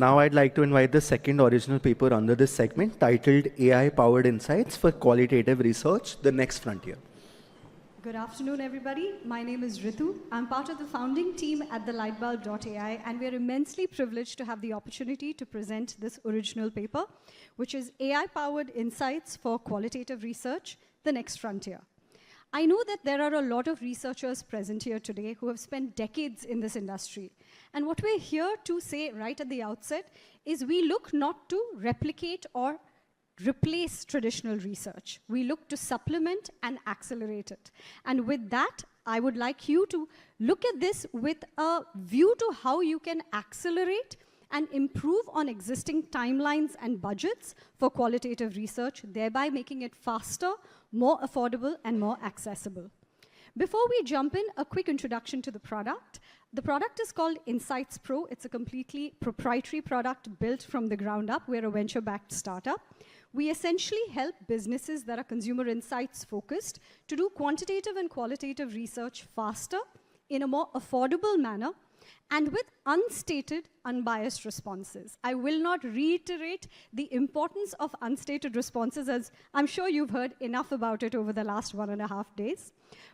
Now I'd like to invite the second original paper under this segment titled AI-Powered Insights for Qualitative Research, The Next Frontier. Good afternoon, everybody. My name is Ritu. I'm part of the founding team at the Lightbulb.ai, and we're immensely privileged to have the opportunity to present this original paper, which is AI-Powered Insights for Qualitative Research, The Next Frontier. I know that there are a lot of researchers present here today who have spent decades in this industry. And what we're here to say right at the outset is we look not to replicate or replace traditional research. We look to supplement and accelerate it. And with that, I would like you to look at this with a view to how you can accelerate and improve on existing timelines and budgets for qualitative research, thereby making it faster, more affordable, and more accessible. Before we jump in, a quick introduction to the product. The product is called Insights Pro. It's a completely proprietary product built from the ground up. We're a venture-backed startup. We essentially help businesses that are consumer insights focused to do quantitative and qualitative research faster, in a more affordable manner, and with unstated, unbiased responses. I will not reiterate the importance of unstated responses, as I'm sure you've heard enough about it over the last 1.5 days.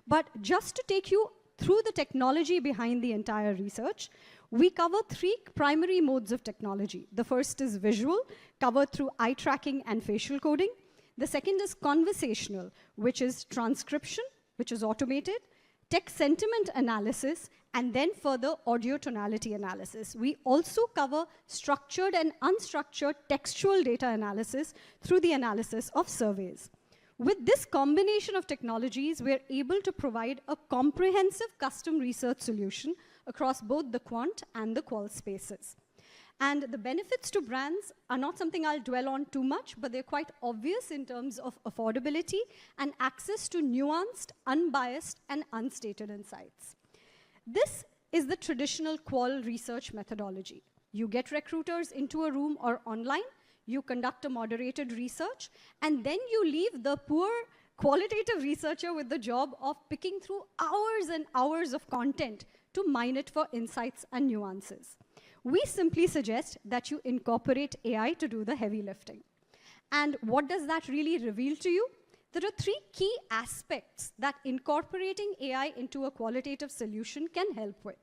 But just to take you through the technology behind the entire research, we cover 3 primary modes of technology. The first is visual, covered through eye tracking and facial coding. The second is conversational, which is transcription, which is automated, text sentiment analysis, and then further audio tonality analysis. We also cover structured and unstructured textual data analysis through the analysis of surveys. With this combination of technologies, we're able to provide a comprehensive custom research solution across both the quant and the qual spaces. And the benefits to brands are not something I'll dwell on too much, but they're quite obvious in terms of affordability and access to nuanced, unbiased, and unstated insights. This is the traditional qual research methodology. You get recruiters into a room or online, you conduct a moderated research, and then you leave the poor qualitative researcher with the job of picking through hours and hours of content to mine it for insights and nuances. We simply suggest that you incorporate AI to do the heavy lifting. And what does that really reveal to you? There are 3 key aspects that incorporating AI into a qualitative solution can help with.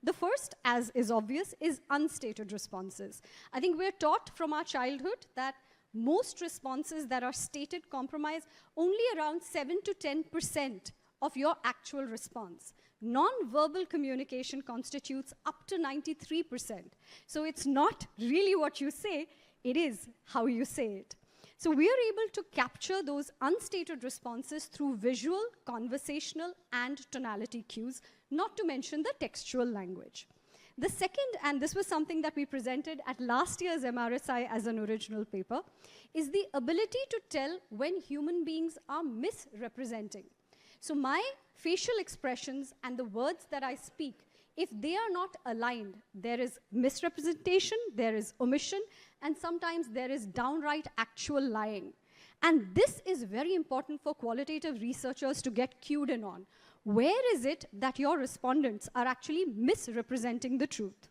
The first, as is obvious, is unstated responses. I think we're taught from our childhood that most responses that are stated comprise only around 7 to 10% of your actual response. Non-verbal communication constitutes up to 93%. So it's not really what you say, it is how you say it. So we are able to capture those unstated responses through visual, conversational, and tonality cues, not to mention the textual language. The second, and this was something that we presented at last year's MRSI as an original paper, is the ability to tell when human beings are misrepresenting. So my facial expressions and the words that I speak, if they are not aligned, there is misrepresentation, there is omission, and sometimes there is downright actual lying. And this is very important for qualitative researchers to get cued in on. Where is it that your respondents are actually misrepresenting the truth?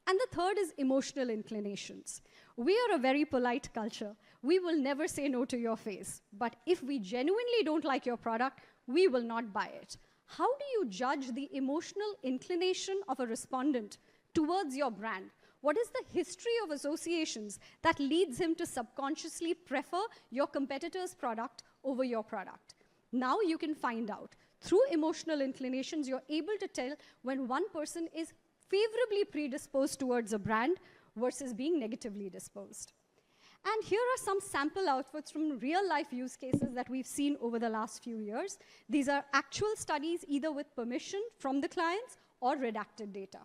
And the third is emotional inclinations. We are a very polite culture. We will never say no to your face. But if we genuinely don't like your product, we will not buy it. How do you judge the emotional inclination of a respondent towards your brand? What is the history of associations that leads him to subconsciously prefer your competitor's product over your product? Now you can find out. Through emotional inclinations, you're able to tell when one person is favorably predisposed towards a brand versus being negatively disposed. And here are some sample outputs from real-life use cases that we've seen over the last few years. These are actual studies either with permission from the clients or redacted data.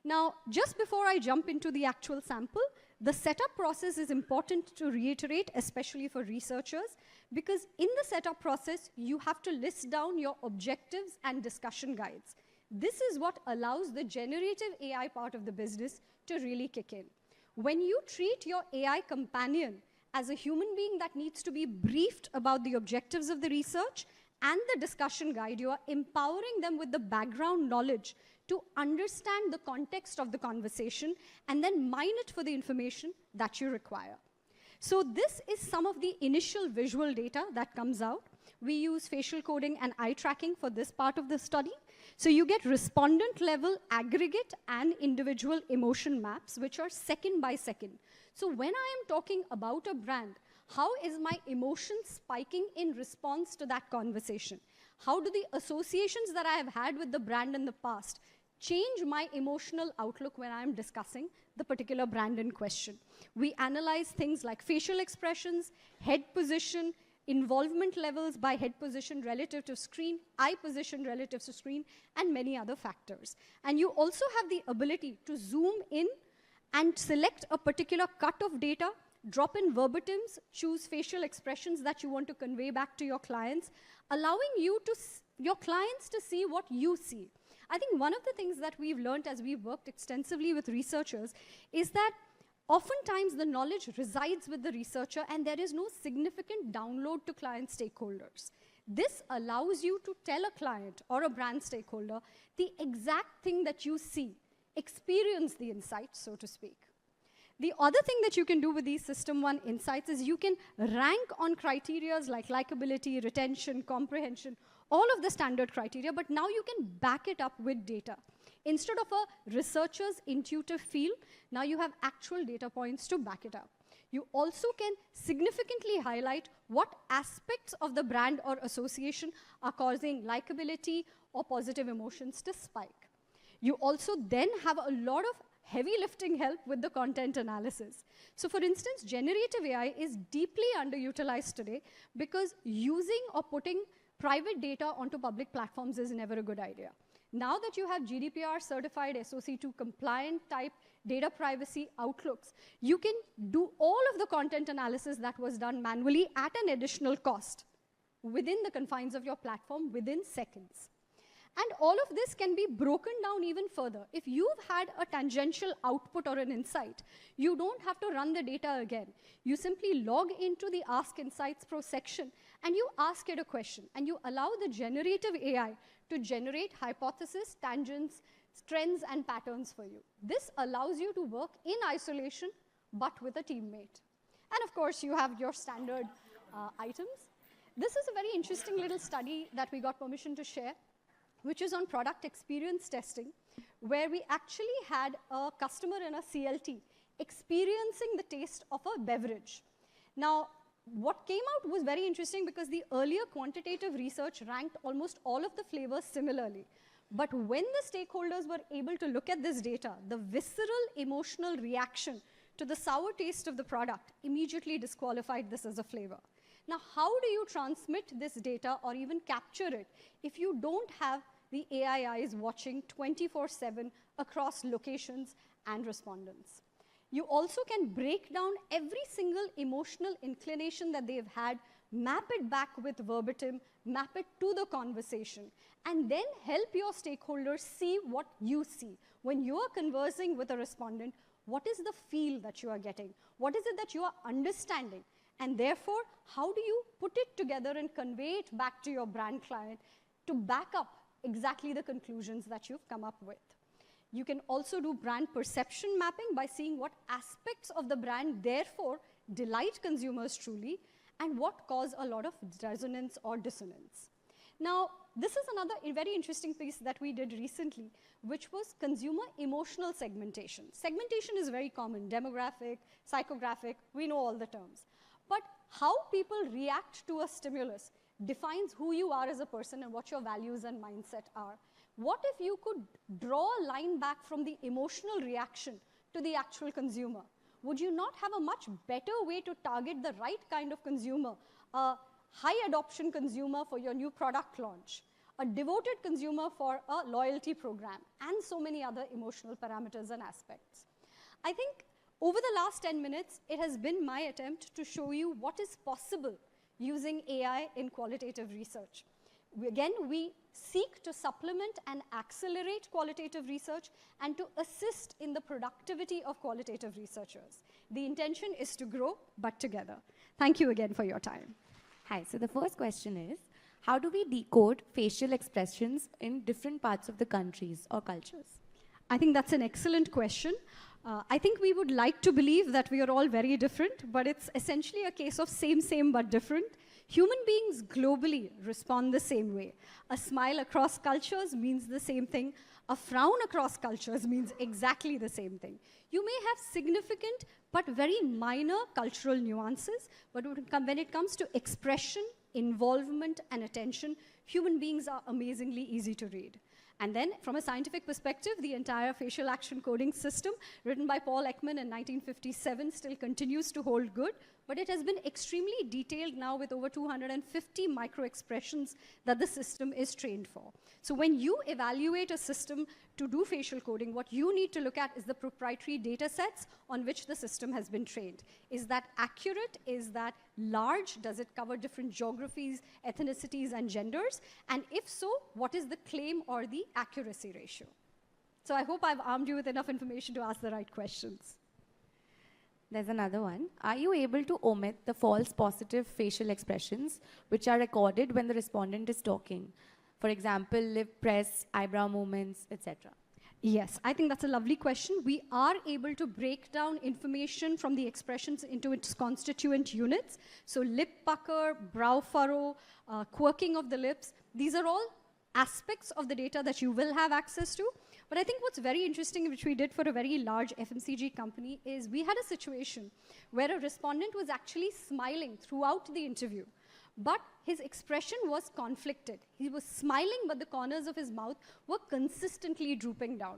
Now, just before I jump into the actual sample, the setup process is important to reiterate, especially for researchers, because in the setup process, you have to list down your objectives and discussion guides. This is what allows the generative AI part of the business to really kick in. When you treat your AI companion as a human being that needs to be briefed about the objectives of the research and the discussion guide, you are empowering them with the background knowledge to understand the context of the conversation and then mine it for the information that you require. So this is some of the initial visual data that comes out. We use facial coding and eye tracking for this part of the study. So you get respondent level, aggregate, and individual emotion maps, which are second by second. So when I am talking about a brand, how is my emotion spiking in response to that conversation? How do the associations that I have had with the brand in the past change my emotional outlook when I'm discussing the particular brand in question? We analyze things like facial expressions, head position, involvement levels by head position relative to screen, eye position relative to screen, and many other factors. And you also have the ability to zoom in and select a particular cut of data, drop in verbatims, choose facial expressions that you want to convey back to your clients, allowing your clients to see what you see. I think one of the things that we've learned as we've worked extensively with researchers is that oftentimes the knowledge resides with the researcher and there is no significant download to client stakeholders. This allows you to tell a client or a brand stakeholder the exact thing that you see, experience the insight, so to speak. The other thing that you can do with these System 1 insights is you can rank on criterias like likability, retention, comprehension, all of the standard criteria, but now you can back it up with data. Instead of a researcher's intuitive feel, now you have actual data points to back it up. You also can significantly highlight what aspects of the brand or association are causing likability or positive emotions to spike. You also then have a lot of heavy lifting help with the content analysis. So for instance, generative AI is deeply underutilized today because using or putting private data onto public platforms is never a good idea. Now that you have GDPR certified SOC2 compliant type data privacy outlooks, you can do all of the content analysis that was done manually at an additional cost within the confines of your platform within seconds. And all of this can be broken down even further. If you've had a tangential output or an insight, you don't have to run the data again. You simply log into the Ask Insights Pro section and you ask it a question and you allow the generative AI to generate hypotheses, tangents, trends, and patterns for you. This allows you to work in isolation, but with a teammate. And of course, you have your standard items. This is a very interesting little study that we got permission to share, which is on product experience testing, where we actually had a customer in a CLT experiencing the taste of a beverage. Now, what came out was very interesting because the earlier quantitative research ranked almost all of the flavors similarly. But when the stakeholders were able to look at this data, the visceral emotional reaction to the sour taste of the product immediately disqualified this as a flavor. Now, how do you transmit this data or even capture it if you don't have the AI eyes watching 24/7 across locations and respondents? You also can break down every single emotional inclination that they've had, map it back with verbatim, map it to the conversation, and then help your stakeholders see what you see. When you are conversing with a respondent, what is the feel that you are getting? What is it that you are understanding? And therefore, how do you put it together and convey it back to your brand client to back up exactly the conclusions that you've come up with? You can also do brand perception mapping by seeing what aspects of the brand therefore delight consumers truly and what cause a lot of resonance or dissonance. Now, this is another very interesting piece that we did recently, which was consumer emotional segmentation. Segmentation is very common, demographic, psychographic, we know all the terms. But how people react to a stimulus defines who you are as a person and what your values and mindset are. What if you could draw a line back from the emotional reaction to the actual consumer? Would you not have a much better way to target the right kind of consumer, a high adoption consumer for your new product launch, a devoted consumer for a loyalty program, and so many other emotional parameters and aspects? I think over the last 10 minutes, it has been my attempt to show you what is possible using AI in qualitative research. Again, we seek to supplement and accelerate qualitative research and to assist in the productivity of qualitative researchers. The intention is to grow, but together. Thank you again for your time. Hi, so the first question is, how do we decode facial expressions in different parts of the countries or cultures? I think that's an excellent question. I think we would like to believe that we are all very different, but it's essentially a case of same but different. Human beings globally respond the same way. A smile across cultures means the same thing. A frown across cultures means exactly the same thing. You may have significant but very minor cultural nuances, but when it comes to expression, involvement, and attention, human beings are amazingly easy to read. And then, from a scientific perspective, the entire facial action coding system, written by Paul Ekman in 1957, still continues to hold good, but it has been extremely detailed now with over 250 micro-expressions that the system is trained for. So when you evaluate a system to do facial coding, what you need to look at is the proprietary data sets on which the system has been trained. Is that accurate? Is that large? Does it cover different geographies, ethnicities, and genders? And if so, what is the claim or the accuracy ratio? So I hope I've armed you with enough information to ask the right questions. There's another one. Are you able to omit the false positive facial expressions which are recorded when the respondent is talking? For example, lip press, eyebrow movements, etc. Yes, I think that's a lovely question. We are able to break down information from the expressions into its constituent units. So lip pucker, brow furrow, quirking of the lips, these are all aspects of the data that you will have access to. But I think what's very interesting, which we did for a very large FMCG company, is we had a situation where a respondent was actually smiling throughout the interview, but his expression was conflicted. He was smiling, but the corners of his mouth were consistently drooping down.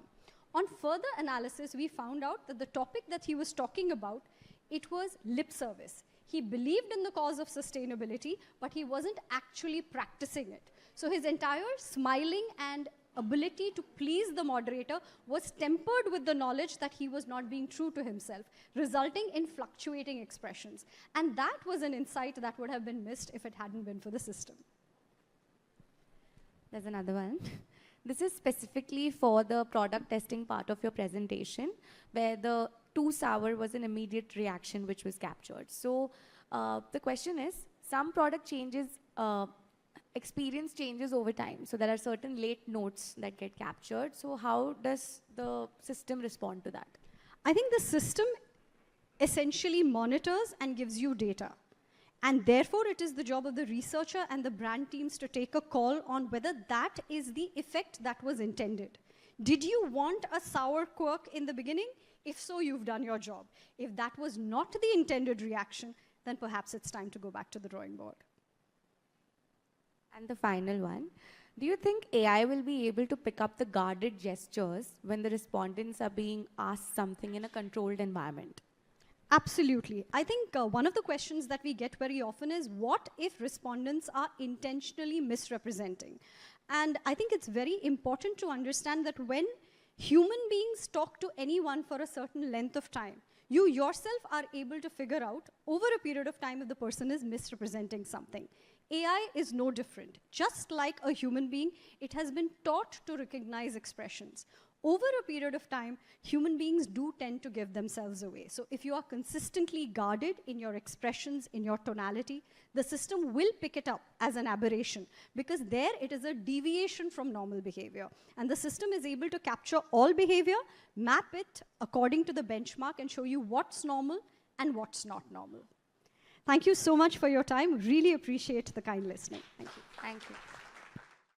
On further analysis, we found out that the topic that he was talking about, it was lip service. He believed in the cause of sustainability, but he wasn't actually practicing it. So his entire smiling and ability to please the moderator was tempered with the knowledge that he was not being true to himself, resulting in fluctuating expressions. And that was an insight that would have been missed if it hadn't been for the system. There's another one. This is specifically for the product testing part of your presentation, where the too sour was an immediate reaction which was captured. So the question is, some product changes, experience changes over time. So there are certain late notes that get captured. So how does the system respond to that? I think the system essentially monitors and gives you data. And therefore, it is the job of the researcher and the brand teams to take a call on whether that is the effect that was intended. Did you want a sour quirk in the beginning? If so, you've done your job. If that was not the intended reaction, then perhaps it's time to go back to the drawing board. And the final one, do you think AI will be able to pick up the guarded gestures when the respondents are being asked something in a controlled environment? Absolutely. I think one of the questions that we get very often is, what if respondents are intentionally misrepresenting? And I think it's very important to understand that when human beings talk to anyone for a certain length of time, you yourself are able to figure out over a period of time if the person is misrepresenting something. AI is no different. Just like a human being, it has been taught to recognize expressions. Over a period of time, human beings do tend to give themselves away. So if you are consistently guarded in your expressions, in your tonality, the system will pick it up as an aberration, because there it is a deviation from normal behavior. And the system is able to capture all behavior, map it according to the benchmark, and show you what's normal and what's not normal. Thank you so much for your time. Really appreciate the kind listening. Thank you. Thank you.